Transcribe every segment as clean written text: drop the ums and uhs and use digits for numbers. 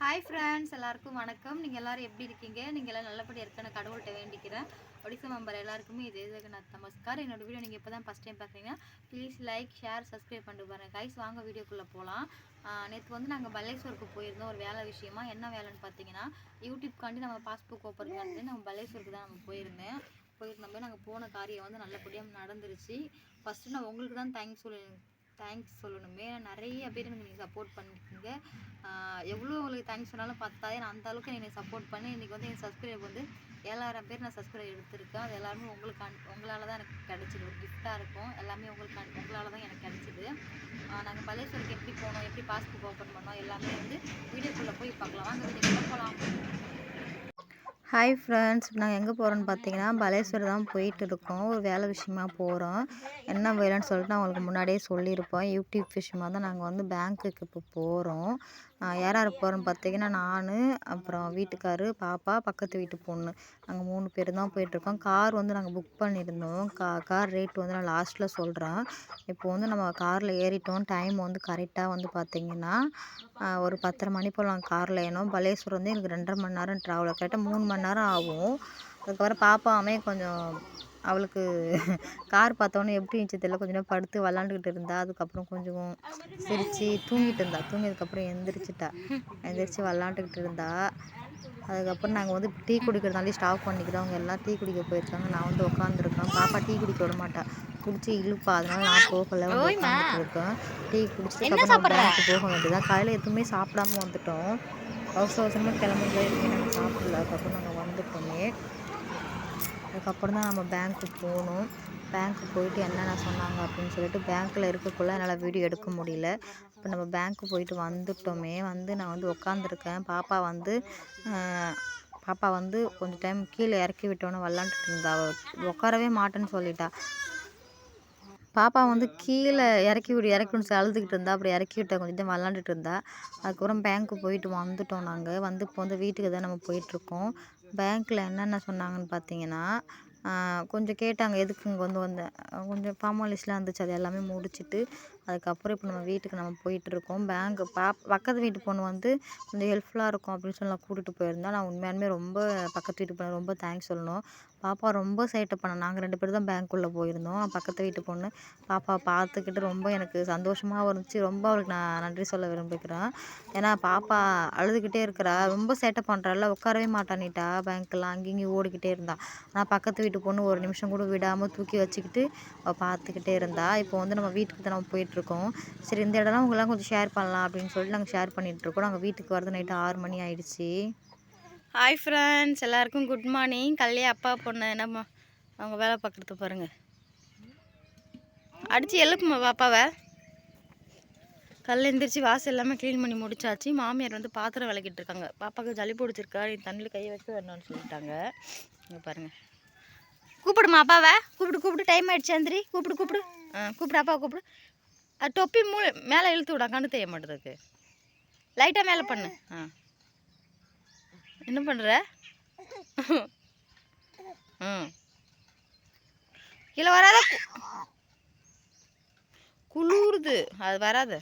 Hi friends, எல்லாருக்கும் வணக்கம். நீங்கள் எல்லோரும் எப்படி இருக்கீங்க? நீங்கள் எல்லாம் நல்லபடியாக இருக்கேன்னு கடவுள்கிட்ட வேண்டிக்கிறேன். ஒடிசா மெம்பர் எல்லாருக்குமே இதே ஜெகநாத் நமஸ்கார். என்னோட வீடியோ நீங்கள் இப்போ தான் ஃபஸ்ட் டைம் பார்க்குறீங்கன்னா ப்ளீஸ் லைக், ஷேர், சப்ஸ்கிரைப் பண்ணிட்டு பாருங்கள். கைஸ், வாங்க வீடியோக்குள்ளே போகலாம். நேற்று வந்து நாங்கள் பல்லேஸ்வருக்கு போயிருந்தோம் ஒரு வேலை விஷயமா. என்ன வேலைன்னு பார்த்தீங்கன்னா, யூடியூப்காண்டி நம்ம பாஸ்புக் ஓப்பன் பண்ணிட்டு நம்ம பல்லேஸ்வருக்கு தான் நம்ம போயிருந்தோம். நாங்கள் போன காரியம் வந்து நல்லபடியாக நடந்துருச்சு. ஃபஸ்ட்டு நான் உங்களுக்கு தான் தேங்க்ஸ் சொல்லணுமே. நிறைய பேர் எனக்கு நீங்கள் சப்போர்ட் பண்ணியிருக்கீங்க. எவ்வளோ உங்களுக்கு தேங்க்ஸ் சொன்னாலும் பத்தாது. நான் அந்த அளவுக்கு நீங்கள் சப்போர்ட் பண்ணி இன்றைக்கி வந்து என் சப்ஸ்கிரைப் வந்து 7000 பேர் நான் சப்ஸ்கிரைப் எடுத்திருக்கேன். அது எல்லாருமே உங்களால் தான் எனக்கு கிடச்சிது. ஒரு கிஃப்டாக இருக்கும். எல்லாமே உங்களால் தான் எனக்கு கிடச்சிது. நாங்கள் பல்லேஸ்வருக்கு எப்படி போனோம், எப்படி பாஸ்புக் ஓப்பன் பண்ணோம், எல்லாமே வந்து வீடியோக்குள்ளே போய் பார்க்கலாம். வாங்க வீடியோக்குள்ளே போகலாம். ஹாய் ஃப்ரெண்ட்ஸ், நாங்கள் எங்கே போகிறோன்னு பார்த்தீங்கன்னா பலேஸ்வர் தான் போயிட்டு இருக்கோம். ஒரு வேலை விஷயமா போகிறோம். என்ன வேலைன்னு சொல்லிட்டு நான் உங்களுக்கு முன்னாடியே சொல்லியிருப்போம். யூடியூப் விஷயமா தான் நாங்கள் வந்து பேங்க்குக்கு இப்போ போகிறோம். யார் யார் போகிறோன்னு பார்த்தீங்கன்னா நான், அப்புறம் வீட்டுக்காரு, பாப்பா, பக்கத்து வீட்டு பொண்ணு, நாங்கள் 3 பேர் தான் போயிட்டுருக்கோம். கார் வந்து நாங்கள் புக் பண்ணியிருந்தோம். கார் ரேட் வந்து நான் லாஸ்ட்டில் சொல்கிறேன். இப்போ வந்து நம்ம காரில் ஏறிட்டோம். டைம் வந்து கரெக்டாக வந்து பார்த்திங்கன்னா ஒரு 10:30 மணி போல் நாங்கள் காரில் ஏறினோம். பலேஸ்வர் வந்து எனக்கு 2.5 மணி நேரம் ட்ராவல், கரெக்டாக 3 மணி நேரம் ஆகும். அதுக்கப்புறம் பாப்பாவுமே கொஞ்சம் அவளுக்கு கார் பார்த்தோன்னே எப்படி இருந்துச்சு தெரியல, கொஞ்சம் நேரம் படுத்து விளாண்டுக்கிட்டு இருந்தா. அதுக்கப்புறம் கொஞ்சம் சிரித்து தூங்கிட்டு இருந்தா. தூங்கியதுக்கப்புறம் எந்திரிச்சு விளாண்டுக்கிட்டு இருந்தா. அதுக்கப்புறம் நாங்கள் வந்து டீ குடிக்கிறதாலே ஸ்டாப் பண்ணிக்கிறோம். அவங்க எல்லாம் டீ குடிக்க போயிருக்காங்க. நான் வந்து உட்காந்துருக்கேன். பாப்பா டீ குடிக்க விட மாட்டா, குடிச்சு இழுப்பா. அதனால நான் போகலை, வந்து உட்காந்துட்டு இருக்கேன். டீ குடிச்சதுக்கப்புறம் பேங்க்கு போக வேண்டியதான். காலையில் எதுவுமே சாப்பிடாம வந்துட்டோம். அவசரமாக கிளம்பும்போது எதுவுமே நாங்கள் சாப்பிடல. அதுக்கப்புறம் நாங்கள் வந்துட்டோமே. அதுக்கப்புறம் தான் நம்ம பேங்க்கு போகணும். பேங்க்கு போயிட்டு என்னென்ன சொன்னாங்க அப்படின்னு சொல்லிட்டு பேங்க்கில் இருக்கக்குள்ளே என்னால் வீடியோ எடுக்க முடியல. இப்போ நம்ம பேங்க்கு போயிட்டு வந்துட்டோமே. வந்து நான் வந்து உட்காந்துருக்கேன். பாப்பா வந்து கொஞ்சம் டைம் கீழே இறக்கி விட்டோன்னே விளாண்டுட்டு இருந்தா. உட்காரவே மாட்டேன்னு சொல்லிட்டா. பாப்பா வந்து கீழே இறக்கின்னு சொல்லி அழுதுகிட்டு இருந்தா. அப்புறம் இறக்கி விட்டேன், கொஞ்சம் டைம் விளாண்டுட்டு இருந்தா. அதுக்கப்புறம் பேங்க்கு போயிட்டு வந்துட்டோம். நாங்கள் வந்து இப்போ வந்து வீட்டுக்கு தான் நம்ம போயிட்டுருக்கோம். பேங்க்கில் என்னென்ன சொன்னாங்கன்னு பார்த்தீங்கன்னா, கொஞ்சம் கேட்டாங்க எதுக்கு இங்கே வந்து வந்தேன், கொஞ்சம் ஃபார்மாலிட்டிஸ்லாம் இருந்துச்சு. அது எல்லாமே முடிச்சுட்டு அதுக்கப்புறம் இப்போ நம்ம வீட்டுக்கு நம்ம போயிட்டுருக்கோம். பக்கத்து வீட்டு பொண்ணு வந்து கொஞ்சம் ஹெல்ப்ஃபுல்லாக இருக்கும் அப்படின்னு சொல்லி நான் கூட்டிகிட்டு போயிருந்தேன். நான் உண்மையாலுமே ரொம்ப பக்கத்து வீட்டு பொண்ணு ரொம்ப தேங்க்ஸ் சொல்லணும். பாப்பா ரொம்ப சேட்டை பண்ணேன். நாங்கள் 2 பேர் தான் பேங்க்குள்ளே போயிருந்தோம். பக்கத்து வீட்டு பொண்ணு பாப்பா பார்த்துக்கிட்டு ரொம்ப எனக்கு சந்தோஷமாகவும் இருந்துச்சு. ரொம்ப அவளுக்கு நான் நன்றி சொல்ல விரும்புகிறேன். ஏன்னா பாப்பா அழுதுகிட்டே இருக்கிறா, ரொம்ப சேட்டை பண்ணுறாள், உட்காரவே மாட்டானிட்டா. பேங்க்கெல்லாம் அங்கேயும் இங்கேயும் ஓடிக்கிட்டே இருந்தா. ஆனால் பக்கத்து வீட்டு பொண்ணு ஒரு நிமிஷம் கூட விடாமல் தூக்கி வச்சுக்கிட்டு பார்த்துக்கிட்டே இருந்தா. இப்போ வந்து நம்ம வீட்டுக்கு தான் நம்ம போயிட்டுருக்கோம். சரி, இந்த இடம்லாம் உங்களாம் கொஞ்சம் ஷேர் பண்ணலாம் அப்படின்னு சொல்லிட்டு நாங்கள் ஷேர் பண்ணிகிட்ருக்கோம். நாங்கள் வீட்டுக்கு வரது நைட்டு 6 மணி ஆயிடுச்சு. ஹாய் ஃப்ரெண்ட்ஸ், எல்லாருக்கும் குட் மார்னிங். கல்லையே அப்பா பொண்ணு என்னம்மா அவங்க வேலை பார்க்குறது பாருங்கள். அடித்து எழுப்புமா பாப்பாவை. கல் எந்திரிச்சு வாசல் எல்லாமே க்ளீன் பண்ணி முடிச்சாச்சு. மாமியார் வந்து பாத்திரம் விளக்கிட்டு இருக்காங்க. பாப்பாவுக்கு ஜளி பிடிச்சிருக்கா, நீ தண்ணியில் கையை வைக்க வேணும்னு சொல்லிட்டாங்க. இங்கே பாருங்கள். கூப்பிடுமா அப்பாவை, கூப்பிடு டைம் ஆகிடுச்சு. அந்திரி கூப்பிடு கூப்பிடு அப்பாவை கூப்பிடு. அது தொப்பி மேலே இழுத்து விடா, கண்ணு தெரிய மாட்டேதுக்கு. லைட்டாக மேலே பண்ணு. என்ன பண்ணுற? கீழே வராத, குளிருது, அது வராது.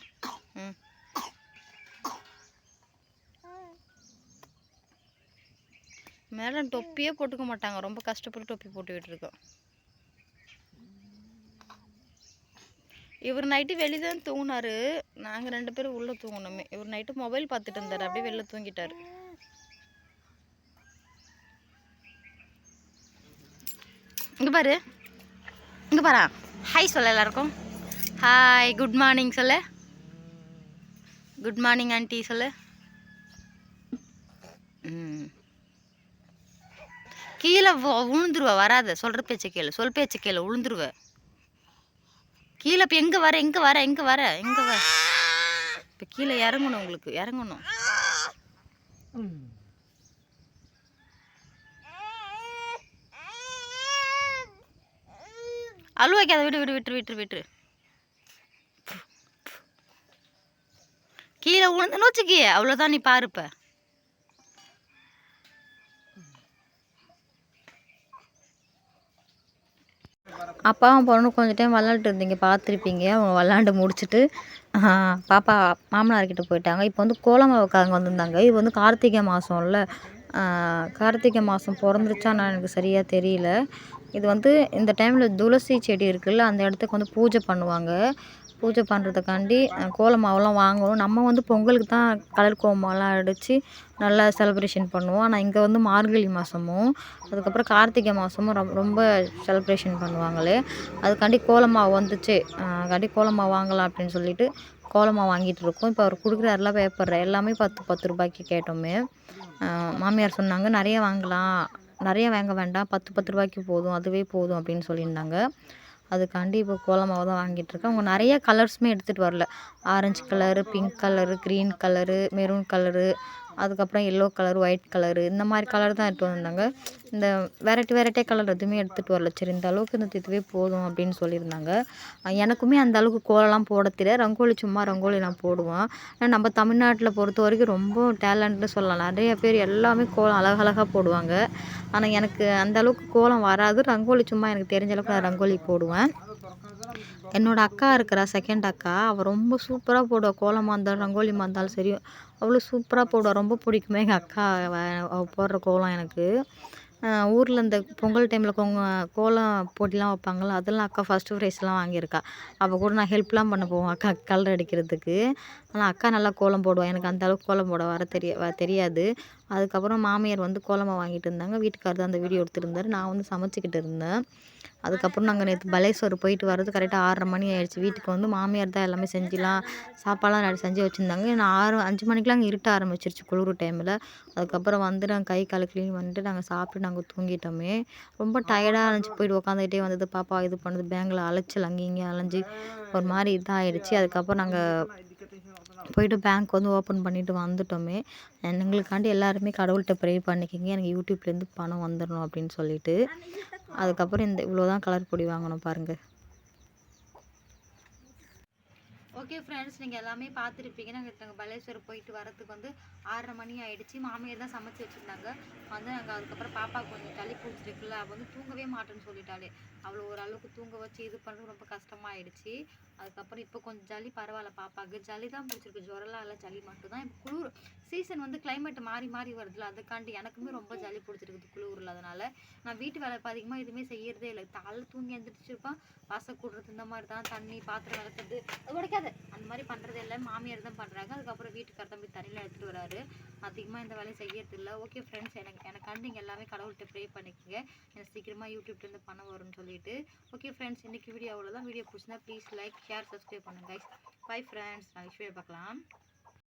மேலே தொப்பியே போட்டுக்க மாட்டாங்க, ரொம்ப கஷ்டப்பட்டு தொப்பி போட்டுக்கிட்டு இருக்கோம். இவர் நைட்டு வெளியே தான் தூங்கினாரு. நாங்கள் 2 பேரும் உள்ளே தூங்கணுமே. இவர் நைட்டு மொபைல் பார்த்துட்டு இருந்தார், அப்படியே வெளில தூங்கிட்டார். இங்கே பாரு ஹாய் சொல்ல எல்லாருக்கும். ஹாய், குட் மார்னிங் சொல்லு. குட் மார்னிங் ஆண்டி சொல்லு. கீழே விழுந்துருவ, வராத. சொல்கிற பேச்சை கேளு, சொல் பேச்சை கேளு, விழுந்துருவ கீழே. இப்போ எங்கே வர இப்போ கீழே இறங்கணும், உங்களுக்கு இறங்கணும். அழுவாக்காத, விட்டுரு. கீழே விழுந்துன்னு வச்சுக்கிய, அவ்வளோதான். நீ பாருப்ப. அப்பாவும் பொண்ணும் கொஞ்சம் டைம் விளாண்டுட்டு இருந்தீங்க, பார்த்துருப்பீங்க. அவங்க விளாண்டு முடிச்சுட்டு பாப்பா மாமனார்கிட்ட போயிட்டாங்க. இப்போ வந்து கோலம் மாவுக்காரங்க வந்திருந்தாங்க. இது வந்து கார்த்திகை மாதம்ல, கார்த்திகை மாதம் பிறந்துருச்சான்னு எனக்கு சரியாக தெரியல. இது வந்து இந்த டைமில் துளசி செடி இருக்குல்ல, அந்த இடத்துக்கு வந்து பூஜை பண்ணுவாங்க. பூஜை பண்ணுறதுக்காண்டி கோல மாவுலாம் வாங்கணும். நம்ம வந்து பொங்கலுக்கு தான் கலர் கோலமாவுலாம் அடித்து நல்லா செலிப்ரேஷன் பண்ணுவோம். ஆனால் இங்கே வந்து மார்கழி மாதமும் அதுக்கப்புறம் கார்த்திகை மாதமும் ரொம்ப செலிப்ரேஷன் பண்ணுவாங்களே, அதுக்காண்டி கோல மாவு வந்துச்சு. அதுக்காண்டி கோல மாவு வாங்கலாம் அப்படின்னு சொல்லிட்டு கோல மாவு வாங்கிட்டு இருக்கோம். இப்போ அவர் கொடுக்குறாருல பேப்பர் எல்லாமே 10 ரூபாய்க்கு கேட்டோமே. மாமியார் சொன்னாங்க நிறைய வாங்கலாம், நிறைய வாங்க வேண்டாம், 10 ரூபாய்க்கு போதும், அதுவே போதும் அப்படின்னு சொல்லியிருந்தாங்க. அதுக்காண்டி இப்போ கோல மாவு தான் வாங்கிட்டுருக்கேன். அவங்க நிறைய கலர்ஸுமே எடுத்துகிட்டு வரல. Orange colour, pink colour, green colour, maroon colour, அதுக்கப்புறம் எல்லோ கலர், ஒயிட் கலரு, இந்த மாதிரி கலர் தான் எடுத்துகிட்டு வந்திருந்தாங்க. இந்த வெரைட்டியாக கலர் எதுவுமே எடுத்துகிட்டு வரல. சரி இந்த அளவுக்கு இந்த இதுவே போதும் அப்படின்னு சொல்லியிருந்தாங்க. எனக்குமே அந்த அளவுக்கு கோலம்லாம் போட தெரியாது. ரங்கோலி சும்மா ரங்கோலி நான் போடுவேன். ஆனால் நம்ம தமிழ்நாட்டில் பொறுத்த வரைக்கும் ரொம்ப டேலண்ட்னு சொல்லலாம். நிறைய பேர் எல்லாமே கோலம் அழகழகாக போடுவாங்க. ஆனால் எனக்கு அந்த அளவுக்கு கோலம் வராது. ரங்கோலி சும்மா எனக்கு தெரிஞ்ச அளவுக்கு நான் ரங்கோலி போடுவேன். என்னோடய அக்கா இருக்கிறா, செகண்ட் அக்கா, அவள் ரொம்ப சூப்பராக போடுவாள். கோலமாக இருந்தாலும் ரங்கோலிமாக இருந்தாலும் சரி, அவ்வளோ சூப்பராக போடுவாள். ரொம்ப பிடிக்குமே எங்கள் அக்கா அவள் போடுற கோலம் எனக்கு. ஊரில் இந்த பொங்கல் டைமில் கோலம் போட்டிலாம் வைப்பாங்கள்ல, அதெல்லாம் அக்கா ஃபஸ்ட்டு ப்ரைஸ்லாம் வாங்கியிருக்கா. அவள் கூட நான் ஹெல்ப்லாம் பண்ண போவேன் அக்கா கலர் அடிக்கிறதுக்கு. ஆனால் அக்கா நல்லா கோலம் போடுவாள். எனக்கு அந்த அளவுக்கு கோலம் போட தெரியாது. அதுக்கப்புறம் மாமியார் வந்து கோலமாக வாங்கிட்டு இருந்தாங்க. வீட்டுக்காரர் தான் அந்த வீடியோ எடுத்துருந்தார். நான் வந்து சமைச்சிக்கிட்டு இருந்தேன். அதுக்கப்புறம் நாங்கள் நேற்று பலேஸ்வர் போயிட்டு வரது கரெக்டாக 6:30 மணி ஆயிடுச்சு. வீட்டுக்கு வந்து மாமியார் தான் எல்லாமே செஞ்சுலாம் சாப்பாடுலாம் செஞ்சு வச்சுருந்தாங்க. நான் 5 மணிக்கெலாம் அங்கே இருட்ட ஆரம்பிச்சிருச்சு குளிர் டைமில். அதுக்கப்புறம் வந்து நாங்கள் கை காலை க்ளீன் பண்ணிட்டு நாங்கள் சாப்பிட்டு நாங்கள் தூங்கிட்டோமே. ரொம்ப டயர்டாக இருந்துச்சு. போயிட்டு உட்காந்துக்கிட்டே வந்தது, பாப்பா இது பண்ணுது, பேங்கில் அலைச்சல் அங்கேயும் இங்கேயும் அலைஞ்சி ஒரு மாதிரி இதாகிடுச்சு. அதுக்கப்புறம் நாங்கள் போயிட்டு பேங்க் வந்து ஓப்பன் பண்ணிவிட்டு வந்துட்டோமே. எங்களுக்காண்டி எல்லாருமே கடவுள்கிட்ட ப்ரே பண்ணிக்கிங்க, எனக்கு யூடியூப்லேருந்து பணம் வந்துடணும் அப்படின்னு சொல்லிட்டு. அதுக்கப்புறம் இவ்வளோ தான் கலர் பொடி வாங்கணும் பாருங்கள். ஓகே ஃப்ரெண்ட்ஸ், நீங்கள் எல்லாமே பார்த்துருப்பீங்க. நாங்கள் பலேஸ்வர் போயிட்டு வரத்துக்கு வந்து 6:30 மணி ஆகிடுச்சு. மாமியார் தான் சமைச்சு வச்சுருந்தாங்க. வந்து நாங்கள் அதுக்கப்புறம் பாப்பாவுக்கு கொஞ்சம் சளி பிடிச்சிருக்குல்ல, அவள் வந்து தூங்கவே மாட்டேன்னு சொல்லிட்டாலே. அவ்வளோ ஓரளவுக்கு தூங்க வச்சு இது பண்ணுறது ரொம்ப கஷ்டமாயிடுச்சு. அதுக்கப்புறம் இப்போ கொஞ்சம் சளி பரவாயில்ல பாப்பாவுக்கு. சளி தான் பிடிச்சிருக்கு, ஜுரம்லாம் இல்லை, சளி மட்டும்தான். இப்போ குளிர் சீசன் வந்து கிளைமேட் மாறி மாறி வருதுல்ல, அதுக்காண்டி எனக்குமே ரொம்ப சளி பிடிச்சிருக்குது குளிரில். அதனால் நான் வீட்டு வேலை இப்போ அதிகமாக எதுவுமே செய்யறதே இல்லை. காலையில் தூங்கி எழுந்திரிச்சிருப்பேன், வாசல் கூடுறது, இந்த மாதிரி தான், தண்ணி பாத்திரம் வளர்க்குறது உடைக்காது, அந்த மாதிரி பண்ணுறது எல்லாம் மாமியார் தான் பண்ணுறாங்க. அதுக்கப்புறம் வீட்டுக்கார தம்பி தண்ணியில் எடுத்துகிட்டு வராரு. அதிகமாக இந்த வேலையை செய்யறது இல்லை. ஓகே ஃப்ரெண்ட்ஸ், எனக்காண்டி நீங்கள் எல்லாமே கடவுள்கிட்ட ப்ரே பண்ணிக்கோங்க, எனக்கு சீக்கிரமாக யூடியூப்லேருந்து பணம் வரும்னு சொல்லிட்டு. ஓகே ஃப்ரெண்ட்ஸ், இன்றைக்கி வீடியோ அவ்வளோதான். வீடியோ பிடிச்சிருந்தா ப்ளீஸ் லைக், ஷேர், சப்ஸ்கிரைப் பண்ணுங்க கைஸ். பை ஃப்ரெண்ட்ஸ், நான் விஷயம் பார்க்கலாம்.